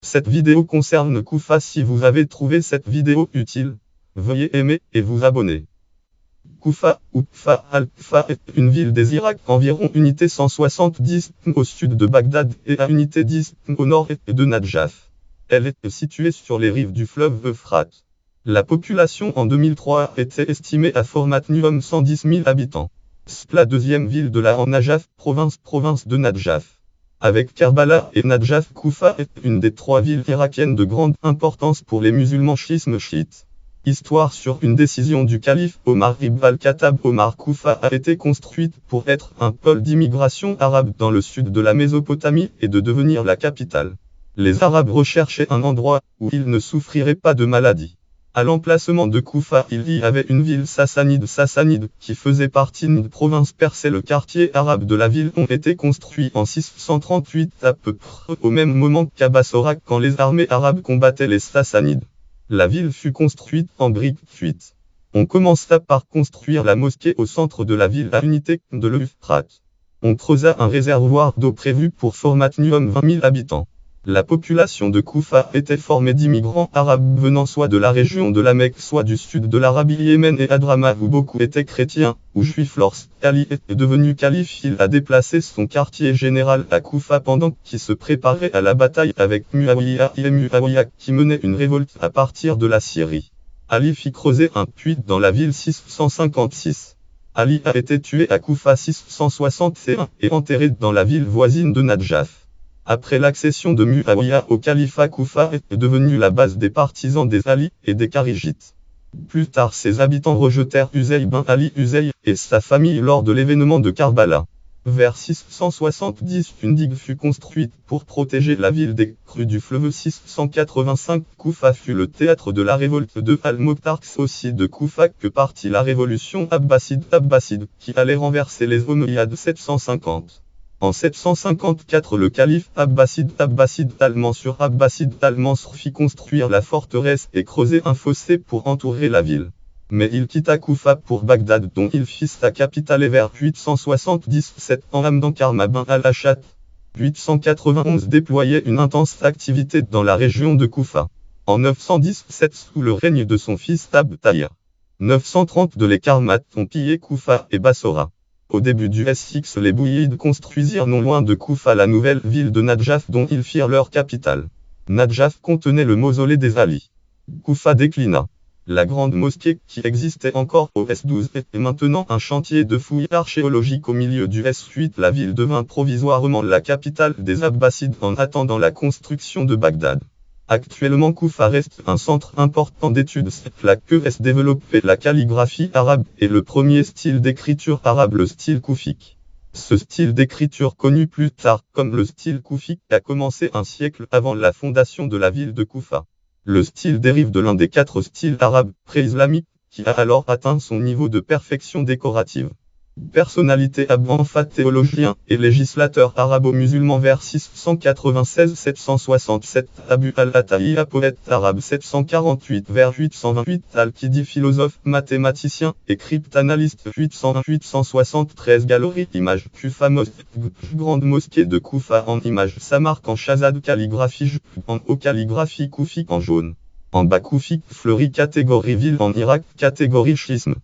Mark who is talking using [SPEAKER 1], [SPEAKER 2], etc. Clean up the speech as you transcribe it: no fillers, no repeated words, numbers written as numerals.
[SPEAKER 1] Cette vidéo concerne Koufa. Si vous avez trouvé cette vidéo utile, veuillez aimer et vous abonner. Koufa ou Kfa al-Kfa est une ville des Irak, environ unité 170 au sud de Bagdad et à unité 10 au nord de Nadjaf. Elle est située sur les rives du fleuve Euphrate. La population en 2003 était estimée à Format-Nuum 110 000 habitants. C'est la deuxième ville de la Najaf, province de Nadjaf. Avec Karbala et Nadjaf, Koufa est une des trois villes irakiennes de grande importance pour les musulmans chiites. Histoire sur une décision du calife Omar ibn al-Khattab. Omar Koufa a été construite pour être un pôle d'immigration arabe dans le sud de la Mésopotamie et de devenir la capitale. Les Arabes recherchaient un endroit où ils ne souffriraient pas de maladies. À l'emplacement de Koufa, il y avait une ville sassanide qui faisait partie d'une province persée. Le quartier arabe de la ville ont été construits en 638 à peu près au même moment qu'à Bassora quand les armées arabes combattaient les Sassanides. La ville fut construite en briques cuites. On commença par construire la mosquée au centre de la ville à unité de l'Euphrate. On creusa un réservoir d'eau prévu pour Format-Nuum 20 000 habitants. La population de Koufa était formée d'immigrants arabes venant soit de la région de la Mecque, soit du sud de l'Arabie, Yémen et Hadramaut, où beaucoup étaient chrétiens ou juifs. Lorsqu'Ali est devenu calife, il a déplacé son quartier général à Koufa pendant qu'il se préparait à la bataille avec Muawiyah qui menait une révolte à partir de la Syrie. Ali fit creuser un puits dans la ville 656. Ali a été tué à Koufa 661 et enterré dans la ville voisine de Nadjaf. Après l'accession de Muawiyah au califat, Koufa est devenue la base des partisans des Ali et des Kharijites. Plus tard, ses habitants rejetèrent Uzay bin Ali Uzay et sa famille lors de l'événement de Karbala. Vers 670, une digue fut construite pour protéger la ville des crues du fleuve. 685, Koufa fut le théâtre de la révolte de Al-Mokhtar. C'est aussi de Koufa que partit la révolution abbasside qui allait renverser les Omeyyades. 750. En 754, le calife Abbasside al-Mansur fit construire la forteresse et creuser un fossé pour entourer la ville. Mais il quitta Koufa pour Bagdad, dont il fit sa capitale, et vers 877 en Hamdan Karma bin al-Ashad. 891 déployait une intense activité dans la région de Koufa. En 917, sous le règne de son fils Tabtaïr. 932, les Karmates ont pillé Koufa et Bassora. Au début du SX, les Bouyides construisirent non loin de Koufa la nouvelle ville de Nadjaf dont ils firent leur capitale. Nadjaf contenait le mausolée des Ali. Koufa déclina. La grande mosquée qui existait encore au S12 est maintenant un chantier de fouilles archéologiques au milieu du S8. La ville devint provisoirement la capitale des Abbassides en attendant la construction de Bagdad. Actuellement, Koufa reste un centre important d'études. C'est là que s'est développée la calligraphie arabe et le premier style d'écriture arabe, le style koufique. Ce style d'écriture, connu plus tard comme le style koufique, a commencé un siècle avant la fondation de la ville de Koufa. Le style dérive de l'un des 4 styles arabes pré-islamiques, qui a alors atteint son niveau de perfection décorative. Personnalité Abd-Anfat, théologien et législateur arabo-musulman vers 696-767, Abu al-Atahiya, poète arabe 748 vers 828, Al-Kidi, philosophe, mathématicien et cryptanalyste 801-873, galerie images Koufa mosquée, grande mosquée de Koufa en images Samark en Shazad, calligraphie en haut, calligraphie koufique en jaune. En bas, koufique fleuri, catégorie ville en Irak, catégorie schisme.